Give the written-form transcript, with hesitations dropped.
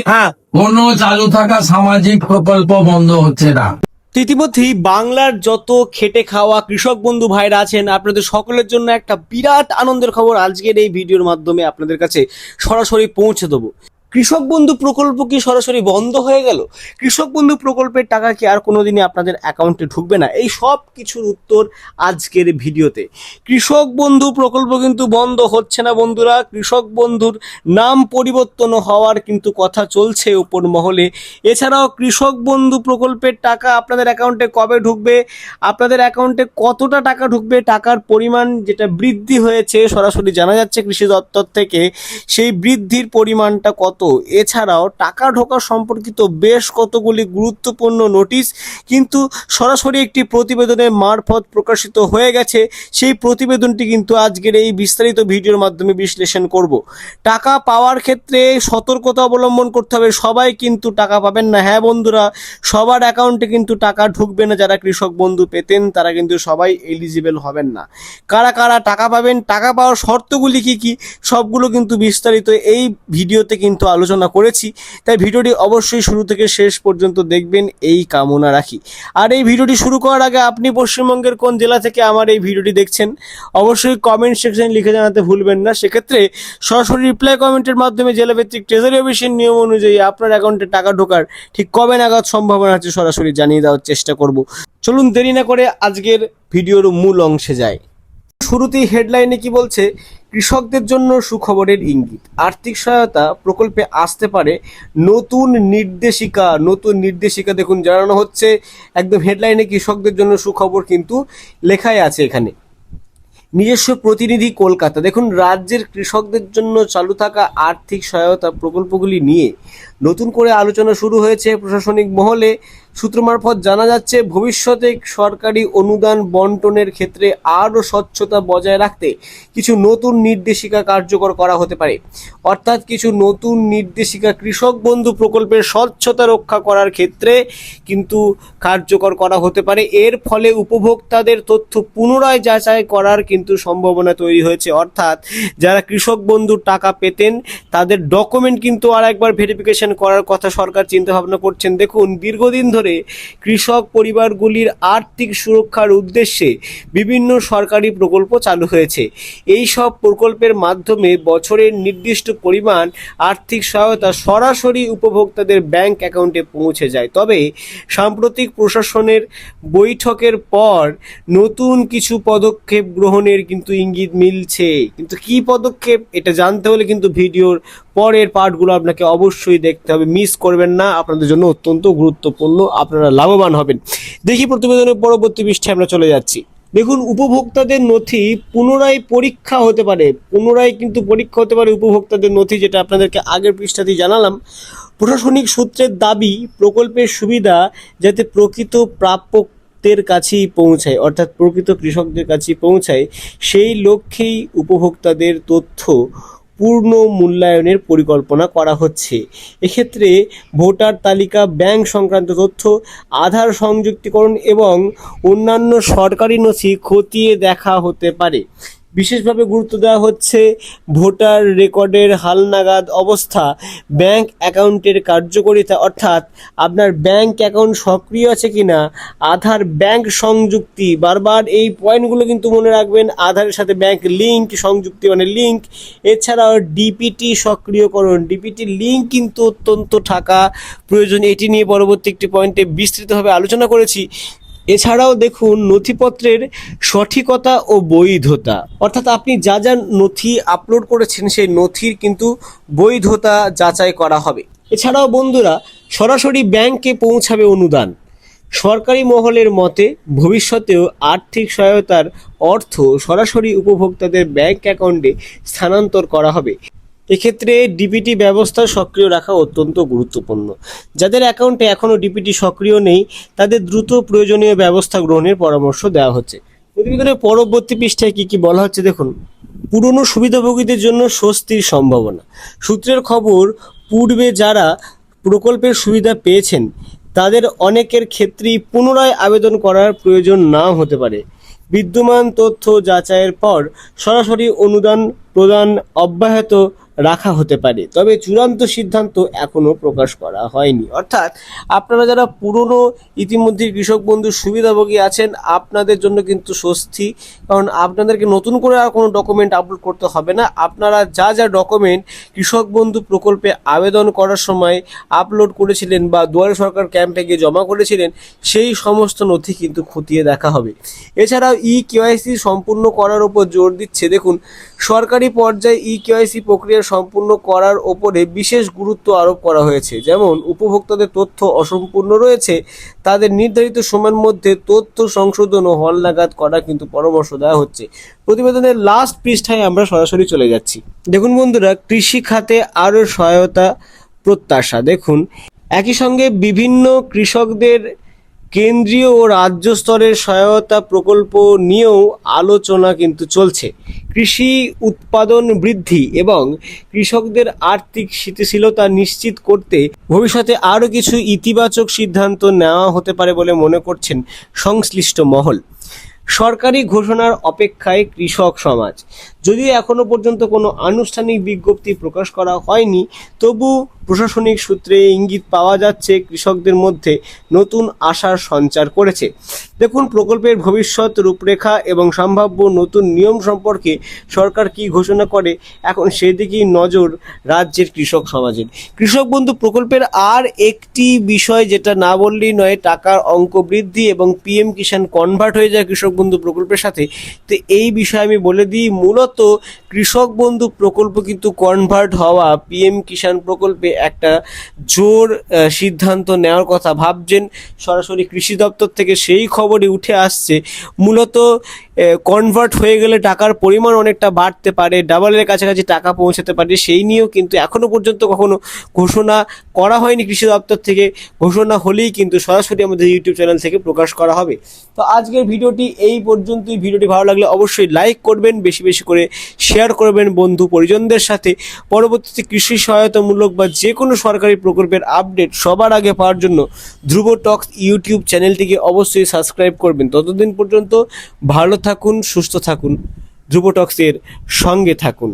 হ্যাঁ, কোনো চালু থাকা সামাজিক প্রকল্প বন্ধ হচ্ছে না। ইতিমধ্যেই বাংলার যত খেটে খাওয়া কৃষক বন্ধু ভাইরা আছেন, আপনাদের সকলের জন্য একটা বিরাট আনন্দের খবর আজকের এই ভিডিওর মাধ্যমে আপনাদের কাছে সরাসরি পৌঁছে দেবো। কৃষক বন্ধু প্রকল্প কি সরাসরি বন্ধ হয়ে গেল? কৃষক বন্ধু প্রকল্পের টাকা কি আর কোনোদিনই আপনাদের অ্যাকাউন্টে ঢুকবে না? এই সব কিছুর উত্তর আজকের ভিডিওতে। কৃষক বন্ধু প্রকল্প কিন্তু বন্ধ হচ্ছে না বন্ধুরা। কৃষক বন্ধুর নাম পরিবর্তন হওয়ার কিন্তু কথা চলছে উপর মহলে। এছাড়াও কৃষক বন্ধু প্রকল্পের টাকা আপনাদের অ্যাকাউন্টে কবে ঢুকবে, আপনাদের অ্যাকাউন্টে কতটা টাকা ঢুকবে, টাকার পরিমাণ যেটা বৃদ্ধি হয়েছে সরাসরি জানা যাচ্ছে কৃষি দপ্তর থেকে, সেই বৃদ্ধির পরিমাণটা কত, এছাড়াও টাকা ঢোকা সম্পর্কিত বেশ কতগুলি গুরুত্বপূর্ণ নোটিশ কিন্তু সরাসরি একটি প্রতিবেদনের মারফত প্রকাশিত হয়ে গেছে। সেই প্রতিবেদনটি কিন্তু আজকের এই বিস্তারিত ভিডিওর মাধ্যমে বিশ্লেষণ করব। টাকা পাওয়ার ক্ষেত্রে সতর্কতা অবলম্বন করতে হবে। সবাই কিন্তু টাকা পাবেন না। হ্যাঁ বন্ধুরা, সবার অ্যাকাউন্টে কিন্তু টাকা ঢুকবে না। যারা কৃষক বন্ধু পেতেন তারা কিন্তু সবাই এলিজিবল হবেন না। কারা কারা টাকা পাবেন, টাকা পাওয়ার শর্তগুলি কি কি, সবগুলো কিন্তু বিস্তারিত এই ভিডিওতে কিন্তু আলোচনা করেছি। তাই ভিডিওটি অবশ্যই শুরু থেকে শেষ পর্যন্ত দেখবেন এই কামনা রাখি। আর এই ভিডিওটি শুরু করার আগে আপনি পশ্চিমবঙ্গের কোন জেলা থেকে আমার এই ভিডিওটি দেখছেন অবশ্যই কমেন্ট সেকশনে লিখে জানাতে ভুলবেন না। সেক্ষেত্রে সরাসরি রিপ্লাই কমেন্টের মাধ্যমে জেলাভিত্তিক ট্রেজারি অফিসের নিয়ম অনুযায়ী আপনার অ্যাকাউন্টে টাকা ঢোকার ঠিক কবে নাগাদ সম্ভাবনা আছে সরাসরি জানিয়ে দেওয়ার চেষ্টা করব। চলুন দেরি না করে আজকের ভিডিওর মূল অংশে যাই। শুরুতেই হেডলাইনে কি বলছে, কৃষকদের জন্য সুখবরের ইঙ্গিত, আর্থিক সহায়তা প্রকল্পে আসতে পারে নতুন নির্দেশিকা। দেখুন জানানো হচ্ছে একদম হেডলাইনে কৃষকদের জন্য সুখবর কিন্তু লেখাই আছে এখানে। নিজস্ব প্রতিনিধি কলকাতা। দেখুন রাজ্যের কৃষকদের জন্য চালু থাকা আর্থিক সহায়তা প্রকল্পগুলি নিয়ে নতুন করে আলোচনা শুরু হয়েছে প্রশাসনিক মহলে। সূত্র মারফত জানা যাচ্ছে ভবিষ্যতে সরকারি অনুদান বন্টনের ক্ষেত্রে আরও স্বচ্ছতা বজায় রাখতে কিছু নতুন নির্দেশিকা কার্যকর করা হতে পারে। অর্থাৎ কিছু নতুন নির্দেশিকা কৃষক বন্ধু প্রকল্পের স্বচ্ছতা রক্ষা করার ক্ষেত্রে কিন্তু কার্যকর করা হতে পারে। এর ফলে উপভোক্তাদের তথ্য পুনরায় যাচাই করার কিন্তু সম্ভাবনা তৈরি হয়েছে। অর্থাৎ যারা কৃষক বন্ধুর টাকা পেতেন তাদের ডকুমেন্ট কিন্তু আর একবার ভেরিফিকেশন করার কথা সরকার চিন্তা ভাবনা করছেন। দেখুন দীর্ঘদিন ধরে কৃষক পরিবারগুলির আর্থিক সুরক্ষার উদ্দেশ্যে বিভিন্ন সরকারি প্রকল্প চালু হয়েছে। এই সব প্রকল্পের মাধ্যমে বছরের নির্দিষ্ট পরিমাণ আর্থিক সহায়তা সরাসরি উপভোক্তাদের ব্যাংক অ্যাকাউন্টে পৌঁছে যায়। তবে সাম্প্রতিক প্রশাসনের বৈঠকের পর নতুন কিছু পদক্ষেপ গ্রহণের কিন্তু ইঙ্গিত মিলছে। কিন্তু কি পদক্ষেপ এটা জানতে হলে কিন্তু ভিডিওর পরের পার্টগুলো আপনাকে অবশ্যই দেখতে হবে, মিস করবেন না। আপনাদের জন্য অত্যন্ত গুরুত্বপূর্ণ, আপনারা লাভবান হবেন। দেখি প্রতিবেদনের পরবর্তী পৃষ্ঠে আমরা চলে যাচ্ছি। দেখুন উপভোক্তাদের নথি পুনরায় পরীক্ষা হতে পারে। উপভোক্তাদের নথি, যেটা আপনাদেরকে আগের পৃষ্ঠাতেই জানালাম। প্রশাসনিক সূত্রের দাবি প্রকল্পের সুবিধা যাতে প্রকৃত প্রাপকদের কাছেই পৌঁছায়, অর্থাৎ প্রকৃত কৃষকদের কাছেই পৌঁছায়, সেই লক্ষ্যেই উপভোক্তাদের তথ্য পূর্ণ মূল্যায়নের পরিকল্পনা করা হচ্ছে। এক্ষেত্রে ভোটার তালিকা, ব্যাংক সংক্রান্ত তথ্য, আধার সংযুক্তিকরণ এবং অন্যান্য সরকারি নথি খতিয়ে দেখা হতে পারে। বিশেষভাবে গুরুত্ব দেওয়া হচ্ছে ভোটার রেকর্ডের হালনাগাদ অবস্থা, ব্যাংক অ্যাকাউন্টের কার্যকারিতা, অর্থাৎ আপনার ব্যাংক অ্যাকাউন্ট সক্রিয় আছে কিনা, আধার ব্যাংক সংযুক্তি, বারবার এই পয়েন্টগুলো কিন্তু মনে রাখবেন। আধারের সাথে ব্যাংক লিঙ্ক, সংযুক্তি মানে লিঙ্ক, এছাড়াও ডিপিটি সক্রিয়করণ, ডিপিটি লিঙ্ক কিন্তু অত্যন্ত টাকা প্রয়োজন। এটি নিয়ে পরবর্তী একটি পয়েন্টে বিস্তৃতভাবে আলোচনা করেছি। এছাড়াও দেখুন নথিপত্রের সঠিকতা ও বৈধতা, অর্থাৎ আপনি যা যা নথি আপলোড করেছেন সেই নথির কিন্তু বৈধতা যাচাই করা হবে। এছাড়াও বন্ধুরা সরাসরি ব্যাংকে পৌঁছাবে অনুদান। সরকারি মহলের মতে ভবিষ্যতেও আর্থিক সহায়তার অর্থ সরাসরি উপভোক্তাদের ব্যাংক অ্যাকাউন্টে স্থানান্তর করা হবে। এক্ষেত্রে ডিপিটি ব্যবস্থা সক্রিয় রাখা অত্যন্ত গুরুত্বপূর্ণ। যাদের অ্যাকাউন্টে এখনও ডিপিটি সক্রিয় নেই তাদের দ্রুত প্রয়োজনীয় ব্যবস্থা গ্রহণের পরামর্শ দেওয়া হচ্ছে। প্রতিবেদনের পরবর্তী পৃষ্ঠায় কি বলা হচ্ছে দেখুন। পুরনো সুবিধাভোগীদের জন্য স্বস্তির সম্ভাবনা। সূত্রের খবর, পূর্বে যারা প্রকল্পের সুবিধা পেয়েছেন তাদের অনেকের ক্ষেত্রেই পুনরায় আবেদন করার প্রয়োজন নাও হতে পারে। বিদ্যমান তথ্য যাচাইয়ের পর সরাসরি অনুদান প্রদান অব্যাহত রাখা হতে পারে, তবে চূড়ান্ত সিদ্ধান্ত এখনো প্রকাশ করা হয়নি। অর্থাৎ আপনারা যারা পুরনো ইতিমধ্যে কৃষক বন্ধুর সুবিধাভোগী আছেন, আপনাদের জন্য কিন্তু স্বস্তি, কারণ আপনাদেরকে নতুন করে আর কোনো ডকুমেন্ট আপলোড করতে হবে না। আপনারা যা যা ডকুমেন্ট কৃষক বন্ধু প্রকল্পে আবেদন করার সময় আপলোড করেছিলেন বা দুয়ারে সরকার ক্যাম্পে গিয়ে জমা করেছিলেন, সেই সমস্ত নথি কিন্তু খতিয়ে দেখা হবে। এছাড়াও কেওয়াইসি সম্পূর্ণ করার উপর জোর দিচ্ছে। দেখুন, সরকারি পর্যায়ে কেওয়াইসি প্রক্রিয়া সম্পূর্ণ করার ওপরে বিশেষ গুরুত্ব আরোপ করা হয়েছে। যেমন উপভোক্তাদের তথ্য অসম্পূর্ণ রয়েছে, তাদের নির্ধারিত সময়ের মধ্যে তথ্য সংশোধন ও হালনাগাদ করা কিন্তু পরামর্শ দেওয়া হচ্ছে। প্রতিবেদনের লাস্ট পৃষ্ঠায় আমরা সরাসরি চলে যাচ্ছি। দেখুন বন্ধুরা, কৃষি খাতে আরও সহায়তা প্রত্যাশা। দেখুন, একই সঙ্গে বিভিন্ন কৃষকদের কেন্দ্রীয় ও রাজ্য স্তরের সহায়তা প্রকল্প নিয়েও আলোচনা কিন্তু চলছে। কৃষি উৎপাদন বৃদ্ধি এবং কৃষকদের আর্থিক স্থিতিশীলতা নিশ্চিত করতে ভবিষ্যতে আরও কিছু ইতিবাচক সিদ্ধান্ত নেওয়া হতে পারে বলে মনে করছেন সংশ্লিষ্ট মহল। সরকারি ঘোষণার অপেক্ষায় কৃষক সমাজ। যদিও এখনো পর্যন্ত কোনো আনুষ্ঠানিক বিজ্ঞপ্তি প্রকাশ করা হয়নি, তবু প্রশাসনিক সূত্রে ইঙ্গিত পাওয়া যাচ্ছে কৃষকদের মধ্যে নতুন আশার সঞ্চার করেছে। দেখুন, প্রকল্পের ভবিষ্যৎ রূপরেখা এবং সম্ভাব্য নতুন নিয়ম সম্পর্কে সরকার কি ঘোষণা করে, এখন সেদিকেই নজর রাজ্যের কৃষক সমাজের। কৃষক বন্ধু প্রকল্পের আর একটি বিষয় যেটা না বললেই নয়, টাকার অঙ্ক বৃদ্ধি এবং পিএম কিষাণ কনভার্ট হয়ে যায় কৃষক বন্ধু প্রকল্পের সাথে। তো এই বিষয়ে আমি বলে দিই, মূলত কৃষক বন্ধু প্রকল্প কিন্তু কনভার্ট হওয়া পিএম কিষাণ প্রকল্পে একটা জোর সিদ্ধান্ত নেওয়ার কথা ভাবছেন। সরাসরি কৃষি দপ্তর থেকে সেই খবরই উঠে আসছে। মূলত কনভার্ট হয়ে গেলে টাকার পরিমাণ অনেকটা বাড়তে পারে, ডাবলের কাছাকাছি টাকা পৌঁছাতে পারে। সেই নিয়েও কিন্তু এখনো পর্যন্ত কখনো ঘোষণা করা হয়নি কৃষি দপ্তর থেকে। ঘোষণা হলেই কিন্তু সরাসরি আমাদের ইউটিউব চ্যানেল থেকে প্রকাশ করা হবে। তো আজকের ভিডিওটি এই পর্যন্তই। ভিডিওটি ভালো লাগলে অবশ্যই লাইক করবেন, বেশি বেশি করে শেয়ার করবেন বন্ধু পরিজনদের সাথে। পরবর্তীতে কৃষি সহায়তামূলক বা যে কোনো সরকারি প্রকল্পের আপডেট সবার আগে পাওয়ার জন্য ধ্রুব টক্স ইউটিউব চ্যানেলটিকে অবশ্যই সাবস্ক্রাইব করবেন। ততদিন পর্যন্ত ভালো থাকুন, সুস্থ থাকুন, ধ্রুব টক্সের সঙ্গে থাকুন।